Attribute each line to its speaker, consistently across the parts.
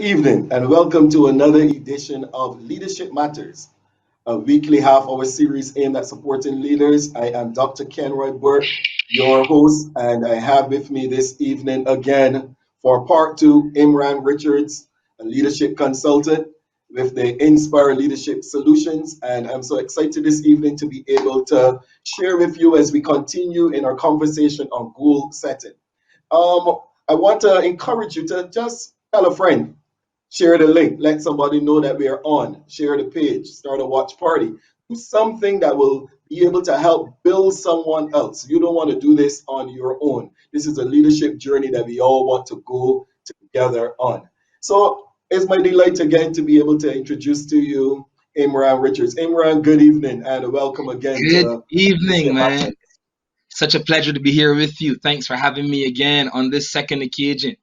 Speaker 1: Good evening, and welcome to another edition of Leadership Matters, a weekly half-hour series aimed at supporting leaders. I am Dr. Kenroy Burt, your host, and I have with me this evening again for part two, Imran Richards, a leadership consultant with the Inspire Leadership Solutions. And I'm so excited this evening to be able to share with you as we continue in our conversation on goal setting. I want to encourage you to just tell a friend, share the link, let somebody know that we are on, share the page, start a watch party, do something that will be able to help build someone else. You don't want to do this on your own. This is a leadership journey that we all want to go together on. So it's my delight again to be able to introduce to you Imran Richards. Imran, good evening and welcome again
Speaker 2: Good
Speaker 1: to
Speaker 2: evening,
Speaker 1: Leadership
Speaker 2: man.
Speaker 1: Matters.
Speaker 2: Such a pleasure to be here with you. Thanks for having me again on this second occasion.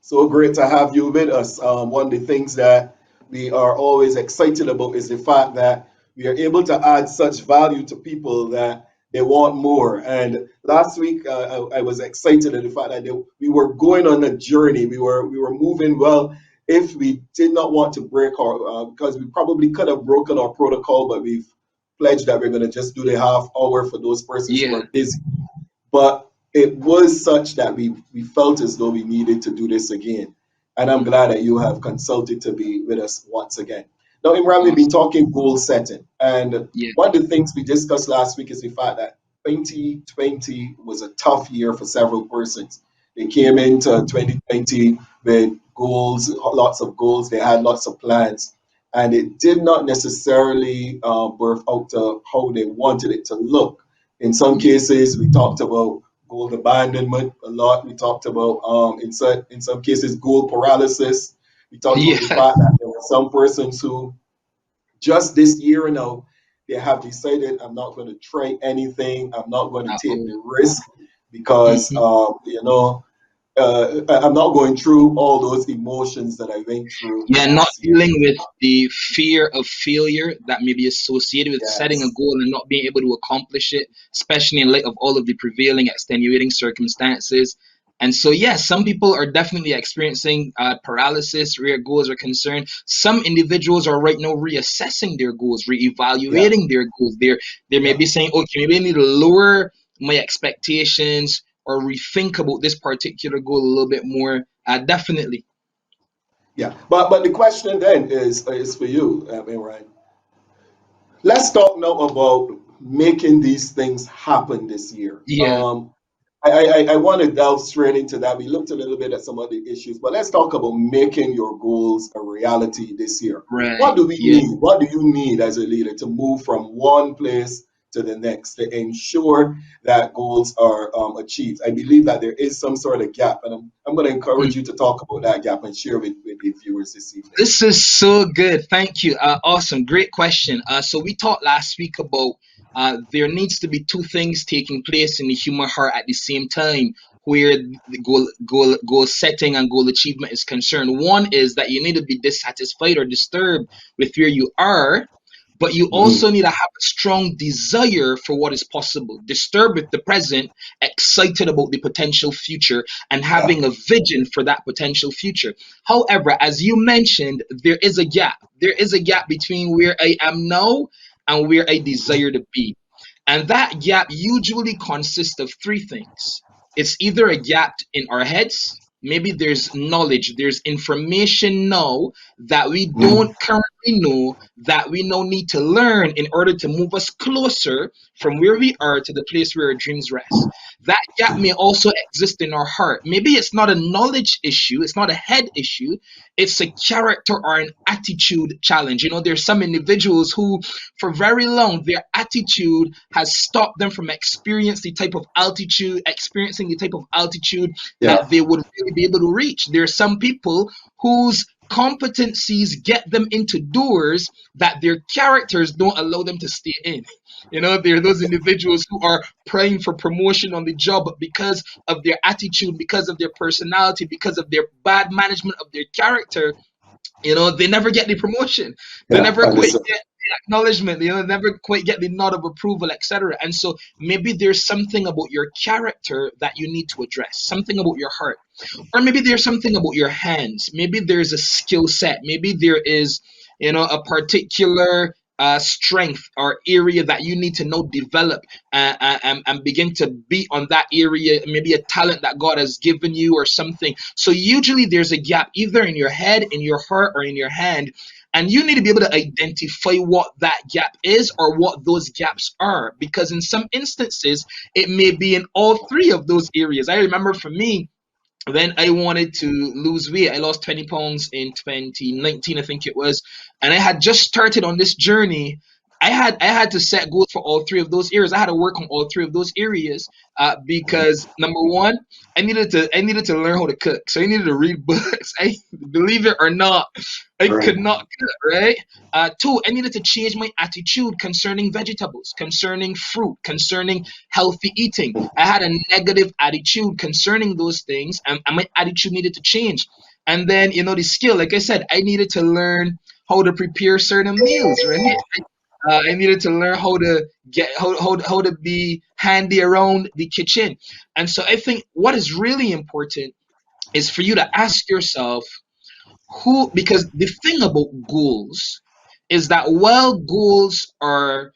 Speaker 1: So great to have you with us. One of the things that we are always excited about is the fact that we are able to add such value to people that they want more. And last week, I was excited at the fact that we were going on a journey. We were moving well. If we did not want to break our, because we probably could have broken our protocol, but we've pledged that we're going to just do the half hour for those persons who
Speaker 2: Yeah.
Speaker 1: are busy. But it was such that we felt as though we needed to do this again. And I'm glad that you have consulted to be with us once again. Now, Imran, we've been
Speaker 2: Awesome.
Speaker 1: talking goal setting. And
Speaker 2: Yeah.
Speaker 1: one of the things we discussed last week is the fact that 2020 was a tough year for several persons. They came into 2020 with goals, lots of goals, they had lots of plans, and it did not necessarily birth out to how they wanted it to look. In some
Speaker 2: Yeah.
Speaker 1: cases, we talked about goal abandonment a lot. We talked about, in some cases, goal paralysis. We talked about the
Speaker 2: Yeah.
Speaker 1: fact that there were some persons who just this year, they have decided, I'm not going to try anything. I'm not going to take
Speaker 2: Uh-oh.
Speaker 1: the risk because,
Speaker 2: Mhm.
Speaker 1: I'm not going through all those emotions that I went through
Speaker 2: Yeah, not
Speaker 1: last year.
Speaker 2: dealing with the fear of failure that may be associated with setting a
Speaker 1: Yes.
Speaker 2: goal and not being able to accomplish it, especially in light of all of the prevailing extenuating circumstances. And so, yeah, some people are definitely experiencing paralysis where goals are concerned. Some individuals are right now reassessing their goals,
Speaker 1: Yeah.
Speaker 2: reevaluating their goals. They may
Speaker 1: Yeah.
Speaker 2: be saying, okay, maybe I need to lower my expectations or rethink about this particular goal a little bit more. Definitely.
Speaker 1: Yeah. But the question then is for you, I mean, right? Let's talk now about making these things happen this year.
Speaker 2: Yeah.
Speaker 1: I want to delve straight into that. We looked a little bit at some of the issues, but let's talk about making your goals a reality this year. What
Speaker 2: Right.
Speaker 1: do we
Speaker 2: Yeah.
Speaker 1: need? What do you need as a leader to move from one place to the next to ensure that goals are achieved? I believe that there is some sort of gap, and I'm going to encourage you to talk about that gap and share with the viewers this evening.
Speaker 2: This is so good. Thank you. Awesome. Great question. So we talked last week about there needs to be two things taking place in the human heart at the same time where the goal setting and goal achievement is concerned. One is that you need to be dissatisfied or disturbed with where you are, but you
Speaker 1: Mhm.
Speaker 2: also need to have a strong desire for what is possible. Disturbed with the present, excited about the potential future, and
Speaker 1: Yeah.
Speaker 2: having a vision for that potential future. However, as you mentioned, there is a gap. There is a gap between where I am now and where I desire to be. And that gap usually consists of three things. It's either a gap in our heads, maybe there's knowledge, there's information now that we
Speaker 1: Mhm.
Speaker 2: don't currently know that we now need to learn in order to move us closer from where we are to the place where our dreams rest. That gap may also exist in our heart. Maybe it's not a knowledge issue, it's not a head issue, it's a character or an attitude challenge. There's some individuals who, for very long, their attitude has stopped them from experiencing the type of altitude
Speaker 1: Yeah.
Speaker 2: that they would really be able to reach. There are some people whose competencies get them into doors that their characters don't allow them to stay in. There are those individuals who are praying for promotion on the job, but because of their attitude, because of their personality, because of their bad management of their character, they never get the promotion. They
Speaker 1: Yeah.
Speaker 2: never quite
Speaker 1: Understood.
Speaker 2: acknowledgement, never quite get the nod of approval, etc. And so maybe there's something about your character that you need to address, something about your heart. Or maybe there's something about your hands. Maybe there's a skill set. Maybe there is, a particular strength or area that you need to know develop, and begin to be on that area. Maybe a talent that God has given you or something. So usually there's a gap either in your head, in your heart, or in your hand. And you need to be able to identify what that gap is or what those gaps are. Because in some instances, it may be in all three of those areas. I remember for me, then I wanted to lose weight. I lost 20 pounds in 2019, I think it was. And I had just started on this journey. I had to set goals for all three of those areas. I had to work on all three of those areas, because number one, I needed to learn how to cook. So I needed to read books. I believe it or not, I
Speaker 1: Right.
Speaker 2: could not cook, right? Two, I needed to change my attitude concerning vegetables, concerning fruit, concerning healthy eating. I had a negative attitude concerning those things, and my attitude needed to change. And then, the skill, like I said, I needed to learn how to prepare certain meals, right? I needed to learn how to be handy around the kitchen. And so I think what is really important is for you to ask yourself, because the thing about goals is that while goals are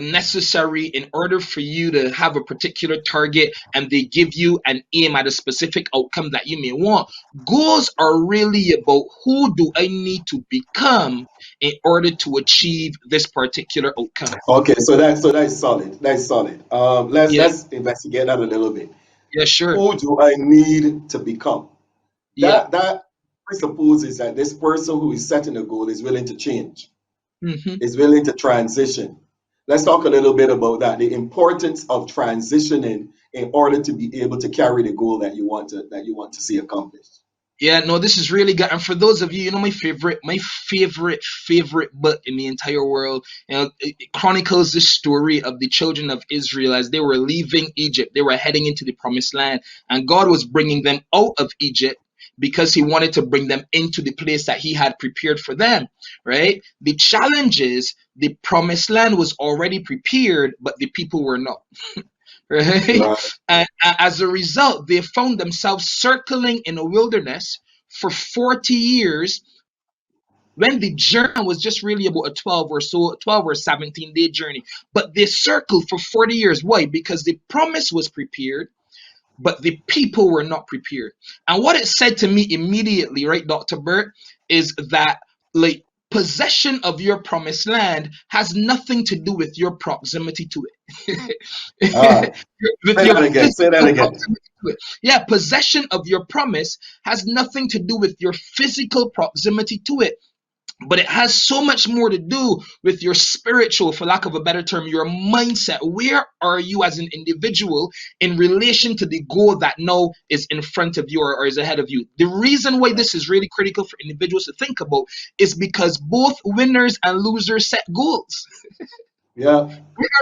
Speaker 2: necessary in order for you to have a particular target, and they give you an aim at a specific outcome that you may want, goals are really about who do I need to become in order to achieve this particular outcome.
Speaker 1: Okay, so that's solid. That's solid. Let's
Speaker 2: Yeah,
Speaker 1: let's investigate that a little bit.
Speaker 2: yeah, sure.
Speaker 1: Who do I need to become?
Speaker 2: Yeah.
Speaker 1: That presupposes that this person who is setting a goal is willing to change,
Speaker 2: Hmm.
Speaker 1: is willing to transition. Let's talk a little bit about that. The importance of transitioning in order to be able to carry the goal that you want to see accomplished.
Speaker 2: Yeah, no, this is really good. And for those of you, my favorite book in the entire world, it chronicles the story of the children of Israel as they were leaving Egypt. They were heading into the promised land, and God was bringing them out of Egypt because he wanted to bring them into the place that he had prepared for them, right? The challenge is the promised land was already prepared, but the people were not. Right?
Speaker 1: Right.
Speaker 2: And as a result, they found themselves circling in a wilderness for 40 years when the journey was just really about a 12 or 17-day journey. But they circled for 40 years. Why? Because the promise was prepared, but the people were not prepared. And what it said to me immediately, right, Dr. Burt, is that, like, possession of your promised land has nothing to do with your proximity to
Speaker 1: Ah,
Speaker 2: it. With
Speaker 1: say
Speaker 2: your
Speaker 1: that again. Say that
Speaker 2: physical
Speaker 1: again.
Speaker 2: proximity to it. Yeah, possession of your promise has nothing to do with your physical proximity to it, but it has so much more to do with your spiritual, for lack of a better term, your mindset. Where are you as an individual in relation to the goal that now is in front of you, or is ahead of you? The reason why this is really critical for individuals to think about is because both winners and losers set goals.
Speaker 1: Yeah.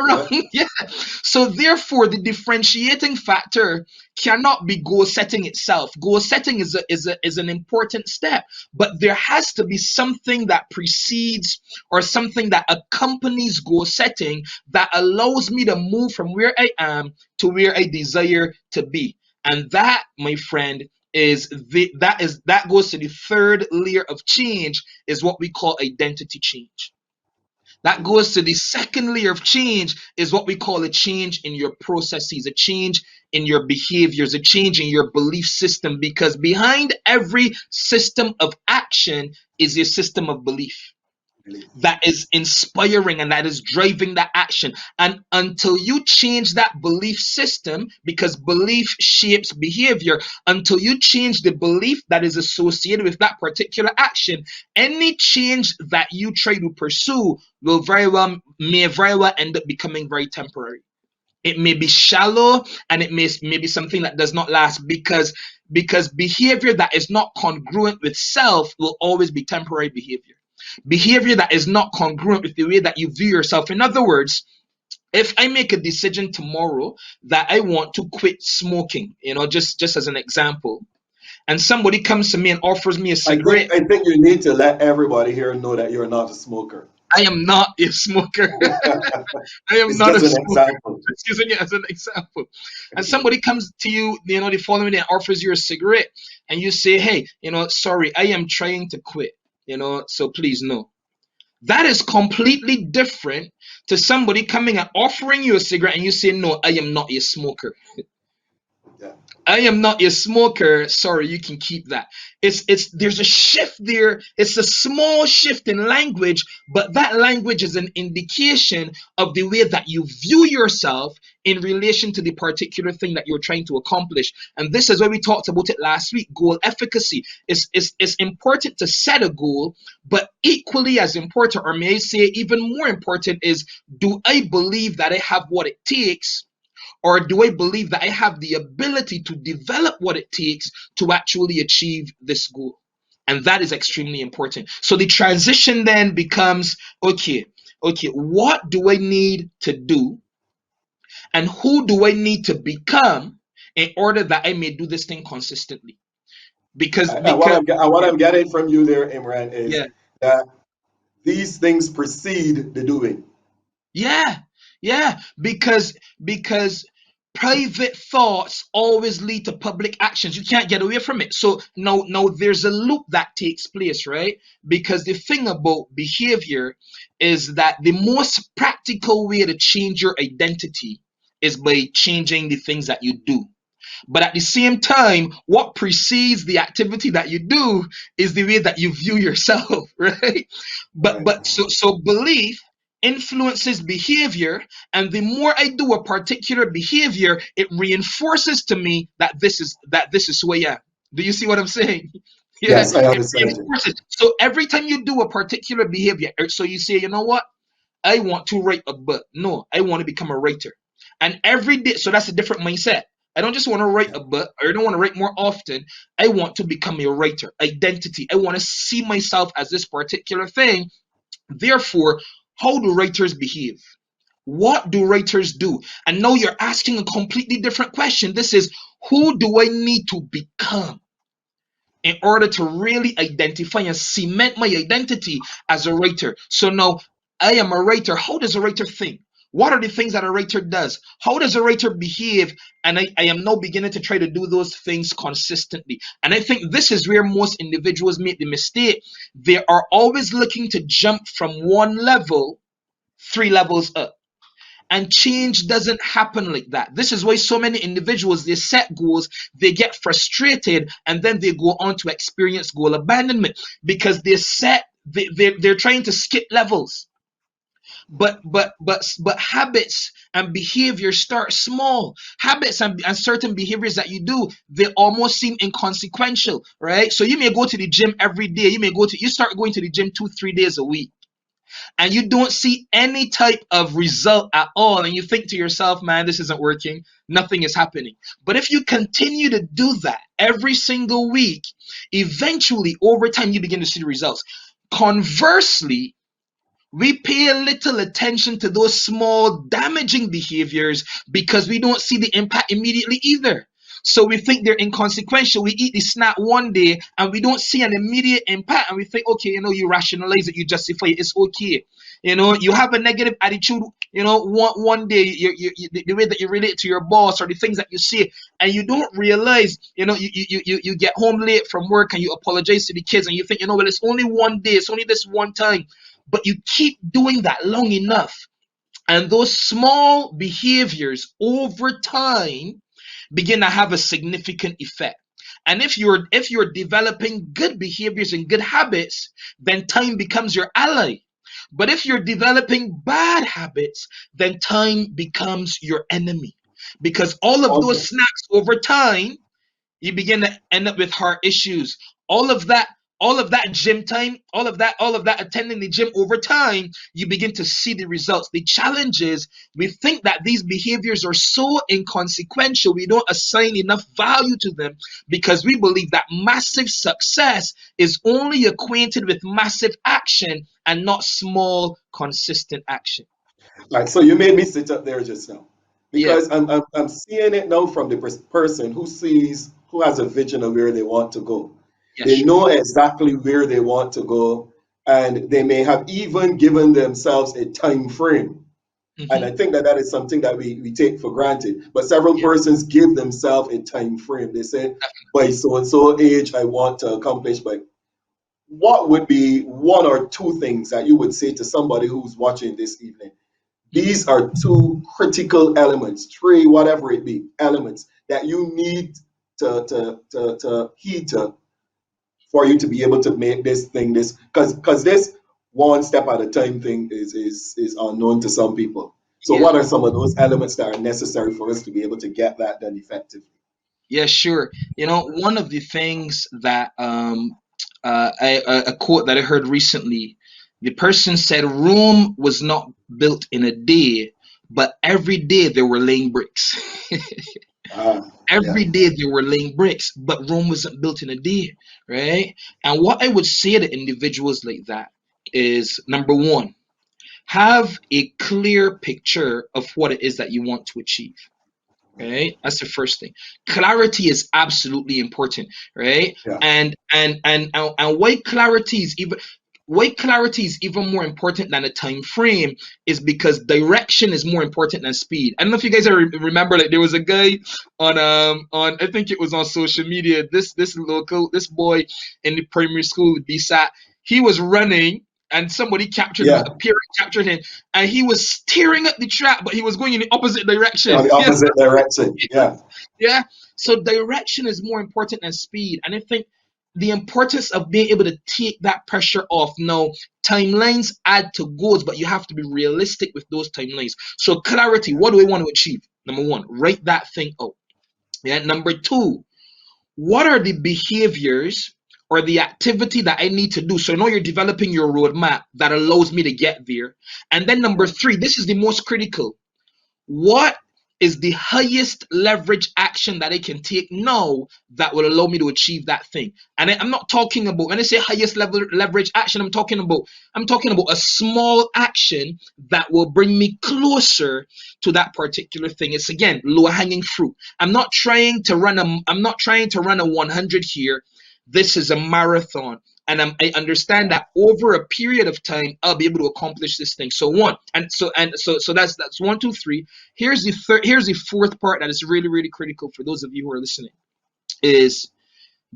Speaker 2: Around.
Speaker 1: Yeah.
Speaker 2: Yeah. So therefore, the differentiating factor cannot be goal setting itself. Goal setting is an important step, but there has to be something that precedes or something that accompanies goal setting that allows me to move from where I am to where I desire to be. And that, my friend, that goes to the third layer of change, is what we call identity change. That goes to the second layer of change, is what we call a change in your processes, a change in your behaviors, a change in your belief system, because behind every system of action is a system of belief
Speaker 1: Really.
Speaker 2: that is inspiring and that is driving that action. And until you change that belief system, because belief shapes behavior, until you change the belief that is associated with that particular action, any change that you try to pursue may very well end up becoming very temporary. It may be shallow, and it may be something that does not last, because behavior that is not congruent with self will always be temporary behavior. Behavior that is not congruent with the way that you view yourself. In other words, if I make a decision tomorrow that I want to quit smoking, just as an example, and somebody comes to me and offers me a
Speaker 1: I think
Speaker 2: cigarette.
Speaker 1: I think you need to let everybody here know that you're not a smoker.
Speaker 2: I am not a smoker. I am
Speaker 1: It's
Speaker 2: not a
Speaker 1: just an
Speaker 2: smoker.
Speaker 1: example.
Speaker 2: Just using it as an example. And somebody comes to you, they follow me and offers you a cigarette, and you say, hey, sorry, I am trying to quit, so please no. That is completely different to somebody coming and offering you a cigarette and you say, no, I am not a smoker.
Speaker 1: Yeah.
Speaker 2: I am not a smoker. Sorry, you can keep that. It's there's a shift there. It's a small shift in language, but that language is an indication of the way that you view yourself in relation to the particular thing that you're trying to accomplish. And this is why we talked about it last week. Goal efficacy. It's important to set a goal, but equally as important, or may I say even more important, is do I believe that I have what it takes, or do I believe that I have the ability to develop what it takes to actually achieve this goal? And that is extremely important. So the transition then becomes, okay, what do I need to do and who do I need to become in order that I may do this thing consistently? Because
Speaker 1: And what
Speaker 2: because
Speaker 1: what
Speaker 2: yeah,
Speaker 1: I'm getting from you there, Imran, is
Speaker 2: yeah,
Speaker 1: that these things precede the doing.
Speaker 2: yeah, yeah, because private thoughts always lead to public actions. You can't get away from it. So now there's a loop that takes place, right? Because the thing about behavior is that the most practical way to change your identity is by changing the things that you do. But at the same time, what precedes the activity that you do is the way that you view yourself, right? But
Speaker 1: Right.
Speaker 2: but so belief influences behavior, and the more I do a particular behavior, it reinforces to me that this is who I am. Do you see what I'm saying? Yeah,
Speaker 1: Yes, I
Speaker 2: it
Speaker 1: understand you.
Speaker 2: reinforces. So every time you do a particular behavior, so you say, you know what? I want to write a book. No, I want to become a writer. And every day, so that's a different mindset. I don't just want to write
Speaker 1: Yeah.
Speaker 2: a book, or I don't want to write more often. I want to become a writer. Identity. I want to see myself as this particular thing. Therefore, how do writers behave? What do writers do? And now you're asking a completely different question. This is, who do I need to become in order to really identify and cement my identity as a writer? So now I am a writer. How does a writer think? What are the things that a writer does? How does a writer behave? And I am now beginning to try to do those things consistently. And I think this is where most individuals make the mistake. They are always looking to jump from one level, three levels up. And change doesn't happen like that. This is why so many individuals, they set goals, they get frustrated, and then they go on to experience goal abandonment because they're trying to skip levels. But habits and behavior start small. Habits and certain behaviors that you do, they almost seem inconsequential, right? So you may go to the gym every day. You start going to the gym 2 3 days a week, and you don't see any type of result at all, and you think to yourself, man, this isn't working, nothing is happening. But if you continue to do that every single week, eventually over time you begin to see the results. Conversely, we pay a little attention to those small damaging behaviors because we don't see the impact immediately either. So we think they're inconsequential. We eat the snack one day and we don't see an immediate impact, and we think, okay, you rationalize it, you justify it, it's okay. You have a negative attitude, one day, the way that you relate to your boss or the things that you say, and you don't realize, you get home late from work and you apologize to the kids and you think, well, it's only one day, it's only this one time. But you keep doing that long enough, and those small behaviors over time begin to have a significant effect. And if you're developing good behaviors and good habits, then time becomes your ally. But if you're developing bad habits, then time becomes your enemy. Because all of those
Speaker 1: Okay.
Speaker 2: snacks over time, you begin to end up with heart issues. All of that, all of that gym time, all of that attending the gym over time, you begin to see the results. The challenge is we think that these behaviors are so inconsequential, we don't assign enough value to them because we believe that massive success is only acquainted with massive action and not small, consistent action.
Speaker 1: Right. So you made me sit up there just now
Speaker 2: Yeah,
Speaker 1: because I'm seeing it now from the person who has a vision of where they want to go.
Speaker 2: yeah,
Speaker 1: They
Speaker 2: sure.
Speaker 1: know exactly where they want to go, and they may have even given themselves a time frame. And I
Speaker 2: Hmm.
Speaker 1: think that that is something that we take for granted. But several
Speaker 2: Yeah,
Speaker 1: persons give themselves a time frame. They say, by so and so age, I want to accomplish. But what would be one or two things that you would say to somebody who's watching this evening?
Speaker 2: definitely.
Speaker 1: These are two critical elements, three, whatever it be, elements that you need to heed to for you to be able to make this thing this because this one step at a time thing is unknown to some people. So
Speaker 2: Yeah.
Speaker 1: what are some of those elements that are necessary for us to be able to get that done effectively?
Speaker 2: Yeah, sure. One of the things that a quote that I heard recently, the person said Rome was not built in a day, but every day they were laying bricks.
Speaker 1: Ah, yeah,
Speaker 2: Every day they were laying bricks, but Rome wasn't built in a day, right? And what I would say to individuals like that is number one, have a clear picture of what it is that you want to achieve. Right, that's the first thing. Clarity is absolutely important, right?
Speaker 1: yeah,
Speaker 2: And why clarity is even more important than a time frame is because direction is more important than speed. I don't know if you guys remember, like there was a guy on I think it was on social media. This boy in the primary school BSAT, he was running and somebody
Speaker 1: yeah.
Speaker 2: captured him, and he was steering up the track, but he was going in the opposite direction.
Speaker 1: On the opposite direction. Yeah,
Speaker 2: Yeah. So direction is more important than speed. And I think the importance of being able to take that pressure off. Now, timelines add to goals, but you have to be realistic with those timelines. So clarity,
Speaker 1: yeah,
Speaker 2: what do I want to achieve? Number one, write that thing out. Yeah. Number two, what are the behaviors or the activity that I need to do? So now you're developing your roadmap that allows me to get there. And then number
Speaker 1: yeah,
Speaker 2: three, this is the most critical. What is the highest leverage action that I can take now that will allow me to achieve that thing? And I'm not talking about, when I say highest level leverage action, I'm talking about a small action that will bring me closer to that particular thing. It's again low hanging fruit. I'm not trying to run a 100 here. This is a marathon, and I understand
Speaker 1: yeah,
Speaker 2: that over a period of time I'll be able to accomplish this thing. So one, and so that's one, two, three. Here's the fourth part that is really really critical for those of you who are listening is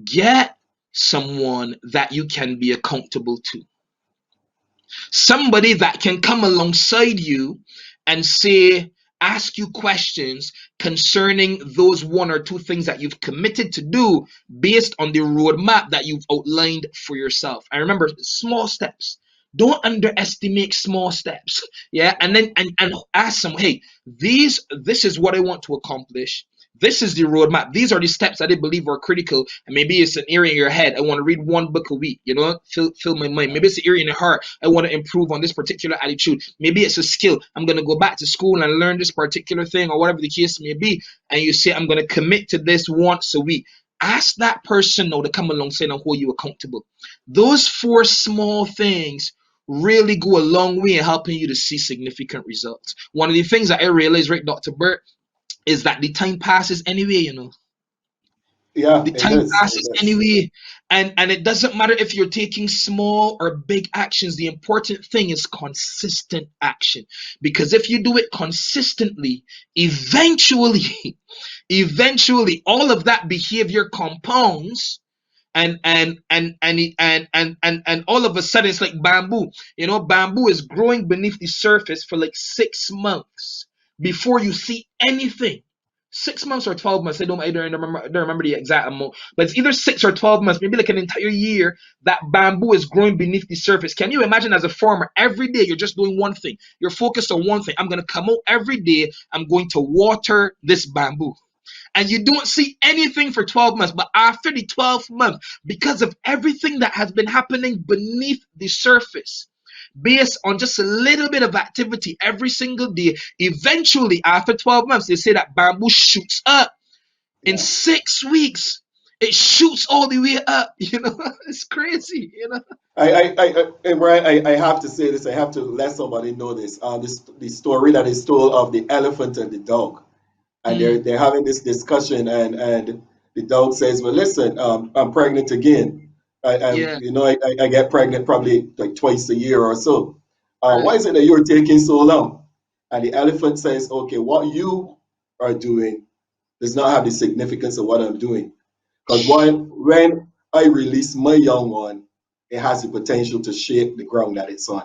Speaker 2: get someone that you can be accountable to, somebody that can come alongside you and say, ask you questions concerning those one or two things that you've committed to do based on the roadmap that you've outlined for yourself. I remember small steps. Don't underestimate small steps. Yeah. And then and ask them, hey, this is what I want to accomplish. This is the roadmap. These are the steps that I believe are critical. And maybe it's an area in your head. I want to read one book a week, fill my mind.
Speaker 1: yeah,
Speaker 2: Maybe it's an area in your heart. I want to improve on this particular attitude. Maybe it's a skill. I'm going to go back to school and learn this particular thing or whatever the case may be. And you say, I'm going to commit to this once a week. Ask that person now to come alongside and hold you accountable. Those four small things really go a long way in helping you to see significant results. One of the things that I realized, right, Dr. Burt, is that the time passes anyway.
Speaker 1: yeah.
Speaker 2: The
Speaker 1: It
Speaker 2: time
Speaker 1: is. It
Speaker 2: passes
Speaker 1: is.
Speaker 2: anyway. And it doesn't matter if you're taking small or big actions. The important thing is consistent action. Because if you do it consistently, eventually, eventually all of that behavior compounds, and all of a sudden it's like bamboo. Bamboo is growing beneath the surface for like 6 months before you see anything. 6 months or 12 months. I don't remember the exact amount, but it's either 6 or 12 months, maybe like an entire year, that bamboo is growing beneath the surface. Can you imagine, as a farmer, every day you're just doing one thing? You're focused on one thing. I'm going to come out every day, I'm going to water this bamboo, and you don't see anything for 12 months. But after the 12th month, because of everything that has been happening beneath the surface, based on just a little bit of activity every single day, eventually, after 12 months, they say that bamboo shoots up. In
Speaker 1: Yeah.
Speaker 2: 6 weeks, it shoots all the way up. It's crazy.
Speaker 1: And Brian, I have to say this. I have to let somebody know this. This the story that is told of the elephant and the dog, and they're
Speaker 2: Mm,
Speaker 1: they're having this discussion, and the dog says, "Well, listen, I'm pregnant again."
Speaker 2: Yeah.
Speaker 1: I get pregnant probably like twice a year or so. Why
Speaker 2: Right.
Speaker 1: is it that you're taking so long? And the elephant says, okay, what you are doing does not have the significance of what I'm doing. Because when I release my young one, it has the potential to shape the ground that it's on.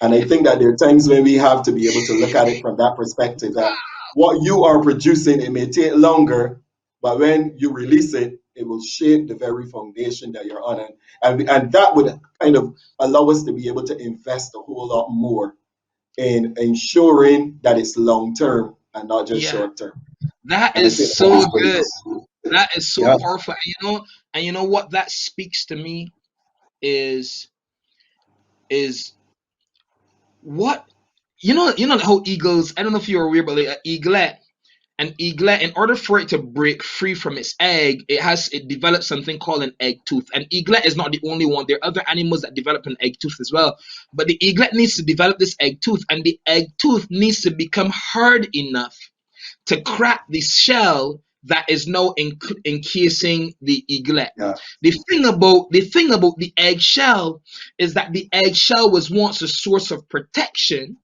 Speaker 1: And I think that there are times when we have to be able to look at it from that perspective that what you are producing, it may take longer, but when you release it, it will shape the very foundation that you're on. And that would kind of allow us to be able to invest a whole lot more in ensuring that it's long term and not just
Speaker 2: Yeah.
Speaker 1: short term.
Speaker 2: That
Speaker 1: And I
Speaker 2: is
Speaker 1: think that
Speaker 2: so
Speaker 1: is
Speaker 2: good.
Speaker 1: great.
Speaker 2: That is so
Speaker 1: Yeah,
Speaker 2: powerful. And you know what that speaks to me is is what you know how eagles. I don't know if you're aware, but like an eaglet, in order for it to break free from its egg, it develops something called an egg tooth. An eaglet is not the only one. There are other animals that develop an egg tooth as well. But the eaglet needs to develop this egg tooth, and the egg tooth needs to become hard enough to crack the shell that is now encasing the eaglet.
Speaker 1: yeah,
Speaker 2: The thing about the eggshell is that the eggshell was once a source of protection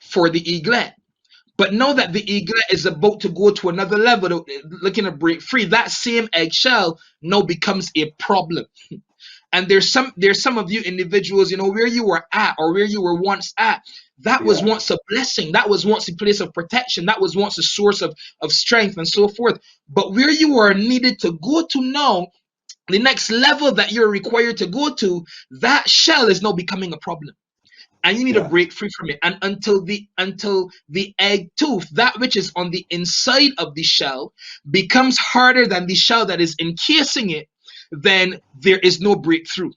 Speaker 2: for the eaglet. But now that the eaglet is about to go to another level, looking to break free, that same eggshell now becomes a problem. And there's some of you individuals, where you were at or where you were once at, that was
Speaker 1: yeah,
Speaker 2: once a blessing, that was once a place of protection, that was once a source of strength and so forth. But where you are needed to go to now, the next level that you're required to go to, that shell is now becoming a problem, and you need to
Speaker 1: yeah,
Speaker 2: break free from it. And until the egg tooth, that which is on the inside of the shell, becomes harder than the shell that is encasing it, then there is no breakthrough.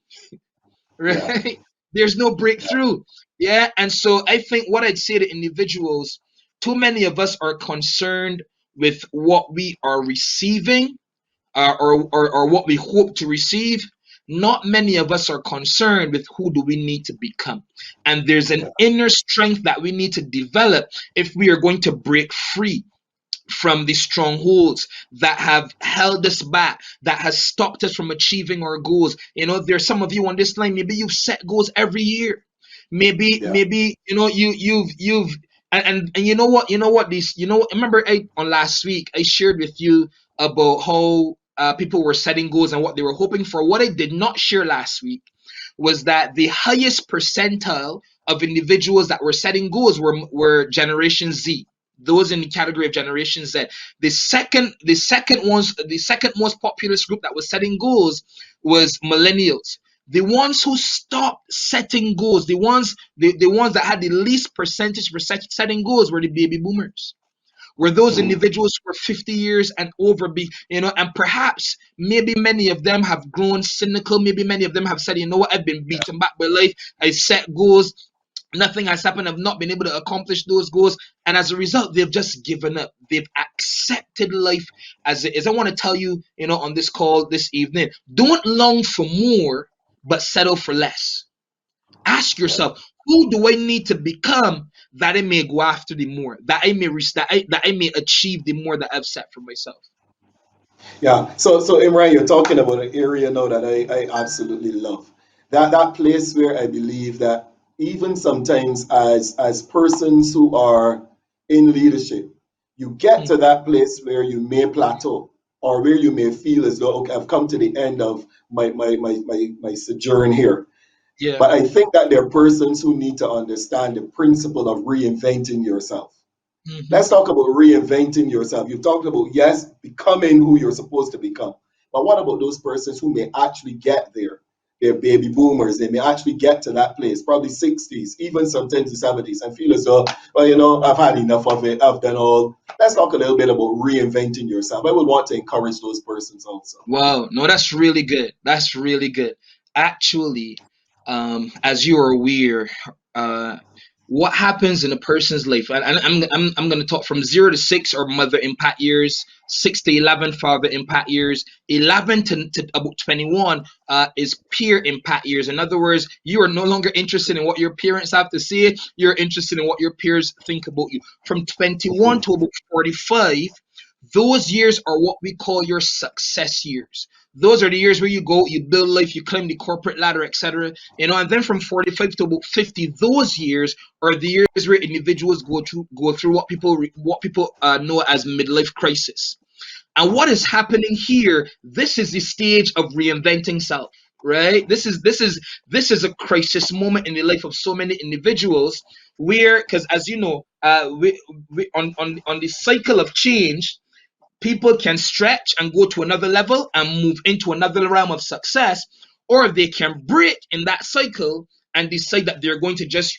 Speaker 1: yeah,
Speaker 2: Right? There's no
Speaker 1: yeah,
Speaker 2: breakthrough. Yeah. And so I think what I'd say to individuals, too many of us are concerned with what we are receiving, or what we hope to receive. Not many of us are concerned with who do we need to become. And there's an
Speaker 1: yeah,
Speaker 2: inner strength that we need to develop if we are going to break free from the strongholds that have held us back, that has stopped us from achieving our goals. There's some of you on this line, maybe you've set goals every year.
Speaker 1: yeah,
Speaker 2: Maybe you've and you know what these remember on last week I shared with you about how people were setting goals and what they were hoping for. What I did not share last week was that the highest percentile of individuals that were setting goals were Generation Z, those in the category of Generation Z. The second most populous group that was setting goals was millennials. The ones who stopped setting goals, the ones that had the least percentage for setting goals, were the baby boomers. Were those
Speaker 1: mm,
Speaker 2: individuals who were 50 years and over, and perhaps maybe many of them have grown cynical. Maybe many of them have said, what, I've been
Speaker 1: yeah,
Speaker 2: beaten back by life. I set goals, nothing has happened. I've not been able to accomplish those goals. And as a result, they've just given up. They've accepted life as it is. I want to tell you, on this call this evening, don't long for more, but settle for less. Ask
Speaker 1: yeah.
Speaker 2: yourself, who do I need to become that I may go after the more, that I may reach, that I may achieve the more that I've set for myself.
Speaker 1: Yeah. So Imran, you're talking about an area now that I absolutely love. That place where I believe that even sometimes as persons who are in leadership, you get to
Speaker 2: Mhm.
Speaker 1: that place where you may plateau or where you may feel as though, okay, I've come to the end of my sojourn here.
Speaker 2: Yeah.
Speaker 1: But I think that there are persons who need to understand the principle of reinventing yourself.
Speaker 2: Hmm.
Speaker 1: Let's talk about reinventing yourself. You've talked about, yes, becoming who you're supposed to become. But what about those persons who may actually get there? They're baby boomers. They may actually get to that place, probably 60s, even sometimes the 70s, and feel as though, well, I've had enough of it. I've done all. Let's talk a little bit about reinventing yourself. I would want to encourage those persons also.
Speaker 2: Wow. No, that's really good. That's really good. Actually, as you are aware, uh, what happens in a person's life, and I'm going to talk from 0 to 6 or mother impact years, 6 to 11 father impact years, 11 to about 21 is peer impact years. In other words, you are no longer interested in what your parents have to say. You're interested in what your peers think about you. From 21 to about 45, Those years are what we call your success years. Those are the years where you go, you build life, you climb the corporate ladder, etc. And then from 45 to about 50, those years are the years where individuals go through what people know as midlife crisis. And what is happening here? This is the stage of reinventing self, right? This is a crisis moment in the life of so many individuals, where, because as you know, on the cycle of change, people can stretch and go to another level and move into another realm of success, or they can break in that cycle and decide that they're going to just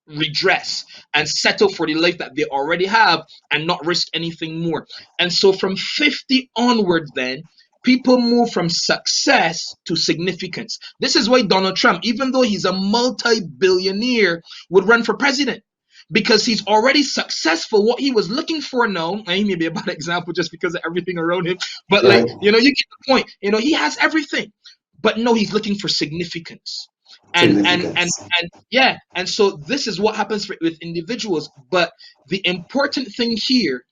Speaker 2: redress and settle for the life that they already have and not risk anything more. And so from 50 onwards, then people move from success to significance. This is why Donald Trump, even though he's a multi-billionaire, would run for president, because he's already successful. What he was looking for now, and he may be a bad example just because of everything around him, but
Speaker 1: Right.
Speaker 2: you get the point. He has everything, but no, he's looking for significance. And
Speaker 1: Significance.
Speaker 2: yeah, and so this is what happens with individuals. But the important thing here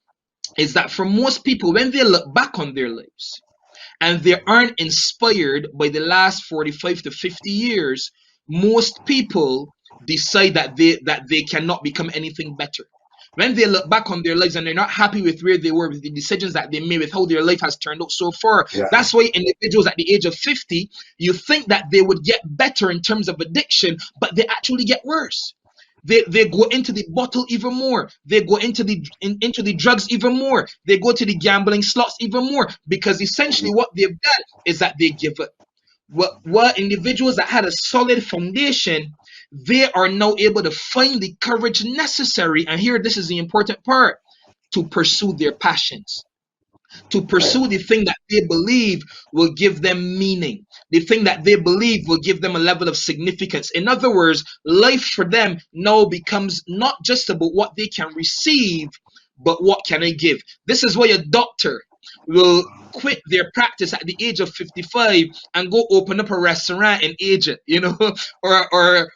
Speaker 2: is that for most people, when they look back on their lives and they aren't inspired by the last 45 to 50 years, most people decide that they cannot become anything better. When they look back on their lives and they're not happy with where they were, with the decisions that they made, with how their life has turned out so far,
Speaker 1: Yeah.
Speaker 2: that's why individuals at the age of 50, you think that they would get better in terms of addiction, but they actually get worse. They go into the bottle even more. They go into the drugs even more. They go to the gambling slots even more, because essentially
Speaker 1: Mhm.
Speaker 2: what they've done is that they give up. What individuals that had a solid foundation, they are now able to find the courage necessary, and here this is the important part, to pursue their passions, to
Speaker 1: Right.
Speaker 2: pursue the thing that they believe will give them meaning, the thing that they believe will give them a level of significance. In other words, life for them now becomes not just about what they can receive, but what can I give. This is why a doctor will quit their practice at the age of 55 and go open up a restaurant in Egypt, or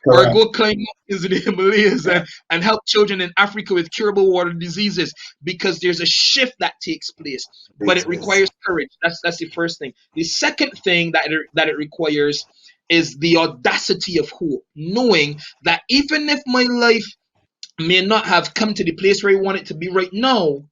Speaker 1: Correct.
Speaker 2: go climb mountains in the Himalayas and help children in Africa with curable water diseases, because there's a shift that takes place, but
Speaker 1: Takes
Speaker 2: it
Speaker 1: place.
Speaker 2: requires courage. That's the first thing. The second thing that it requires is the audacity of hope, knowing that even if my life may not have come to the place where I want it to be right now,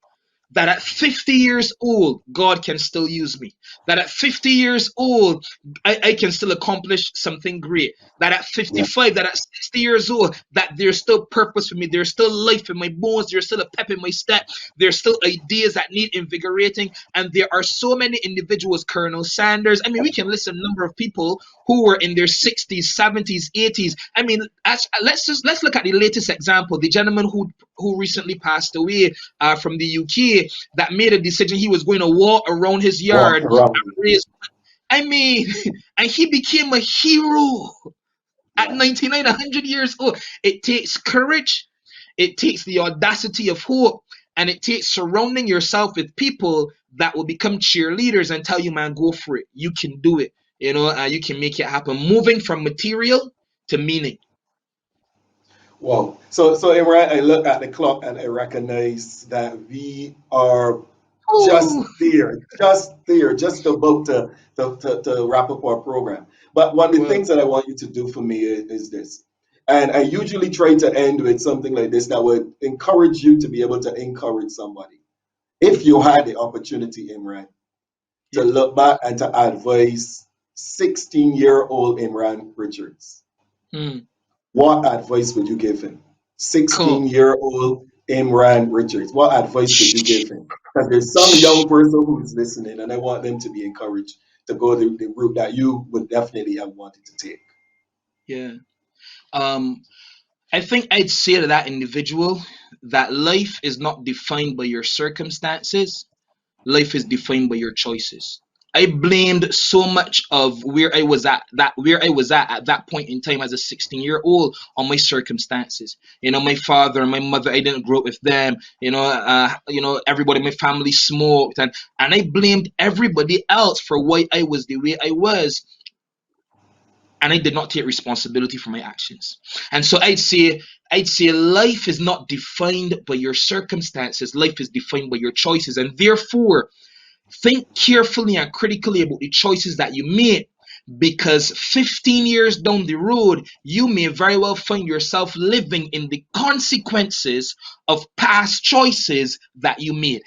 Speaker 2: that at 50 years old, God can still use me. That at 50 years old, I can still accomplish something great. That at
Speaker 1: Yeah.
Speaker 2: 55, that at 60 years old, that there's still purpose for me. There's still life in my bones. There's still a pep in my step. There's still ideas that need invigorating. And there are so many individuals, Colonel Sanders. I mean, we can list a number of people who were in their 60s, 70s, 80s. I mean, let's look at the latest example, the gentleman who recently passed away from the UK, that made a decision he was going to walk around his
Speaker 1: Walk
Speaker 2: yard
Speaker 1: around.
Speaker 2: and raise. I mean, and he became a hero at
Speaker 1: Yeah.
Speaker 2: 99, 100 years old. It takes courage, it takes the audacity of hope, and it takes surrounding yourself with people that will become cheerleaders and tell you, man, go for it. You can do it. You can make it happen. Moving from material to meaning.
Speaker 1: Wow. So Imran, I look at the clock and I recognize that we are just
Speaker 2: Oh,
Speaker 1: there, just there, just about to wrap up our program. But one of the
Speaker 2: well,
Speaker 1: things that I want you to do for me is this. And I usually try to end with something like this that would encourage you to be able to encourage somebody. If you had the opportunity, Imran, to
Speaker 2: yeah.
Speaker 1: look back and to advise 16-year-old Imran Richards,
Speaker 2: Hmm.
Speaker 1: what advice would you give him?
Speaker 2: Cool.
Speaker 1: 16-year-old Imran Richards, what advice would you give him? Because there's some young person who's listening and I want them to be encouraged to go the route that you would definitely have wanted to take.
Speaker 2: Yeah. Um, I think I'd say to that individual that life is not defined by your circumstances, life is defined by your choices. I blamed so much of where I was at that point in time as a 16-year-old on my circumstances. My father and my mother, I didn't grow up with them. Everybody in my family smoked, and I blamed everybody else for why I was the way I was. and I did not take responsibility for my actions. And so I'd say life is not defined by your circumstances. Life is defined by your choices. And therefore, think carefully and critically about the choices that you make, because 15 years down the road, you may very well find yourself living in the consequences of past choices that you made.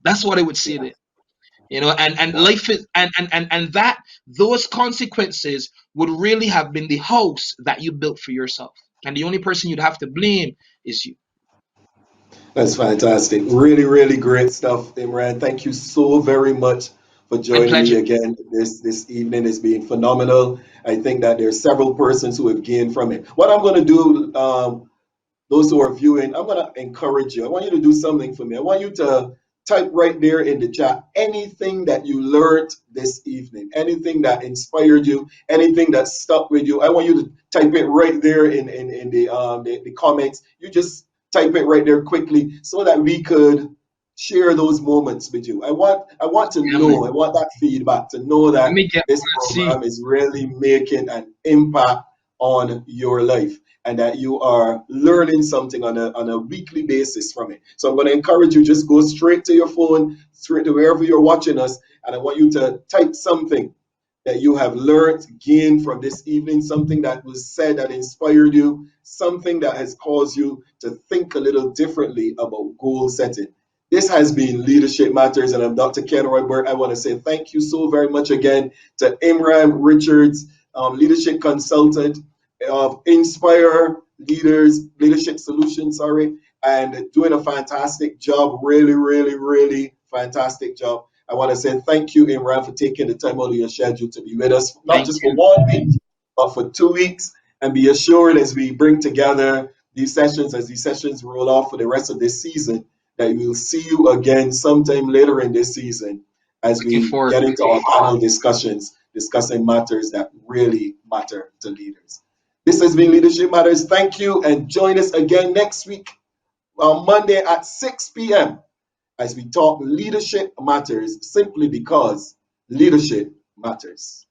Speaker 2: That's what I would say
Speaker 1: Yeah.
Speaker 2: there. And
Speaker 1: Wow.
Speaker 2: life is and that those consequences would really have been the house that you built for yourself. And the only person you'd have to blame is you.
Speaker 1: That's fantastic. Really, really great stuff, Imran. Thank you so very much for
Speaker 2: My
Speaker 1: joining me
Speaker 2: pleasure.
Speaker 1: again this evening. It's been phenomenal. I think that there's several persons who have gained from it. What I'm going to do, those who are viewing, I'm going to encourage you. I want you to do something for me. I want you to type right there in the chat anything that you learned this evening, anything that inspired you, anything that stuck with you. I want you to type it right there in the comments. You just type it right there quickly so that we could share those moments with you. I want to
Speaker 2: Yeah, man.
Speaker 1: know, I want that feedback to know
Speaker 2: Let
Speaker 1: that
Speaker 2: me get
Speaker 1: this
Speaker 2: let's see.
Speaker 1: program is really making an impact on your life and that you are learning something on a weekly basis from it. So I'm going to encourage you, just go straight to your phone, straight to wherever you're watching us, and I want you to type something that you have learned, gained from this evening, something that was said that inspired you, something that has caused you to think a little differently about goal setting. This has been Leadership Matters, and I'm Dr. Ken Roybert. I want to say thank you so very much again to Imran Richards, leadership consultant of Inspire Leaders, Leadership Solutions, sorry, and doing a fantastic job. Really, really, really fantastic job. I want to say thank you, Imran, for taking the time out of your schedule to be with us, not
Speaker 2: Thank
Speaker 1: just for
Speaker 2: you.
Speaker 1: 1 week, but for 2 weeks. And be assured as we bring together these sessions, as these sessions roll off for the rest of this season, that we will see you again sometime later in this season as
Speaker 2: Looking
Speaker 1: we
Speaker 2: forward
Speaker 1: get
Speaker 2: to
Speaker 1: into our panel discussions, discussing matters that really matter to leaders. This has been Leadership Matters. Thank you, and join us again next week on Monday at 6 p.m. as we talk leadership matters simply because leadership matters.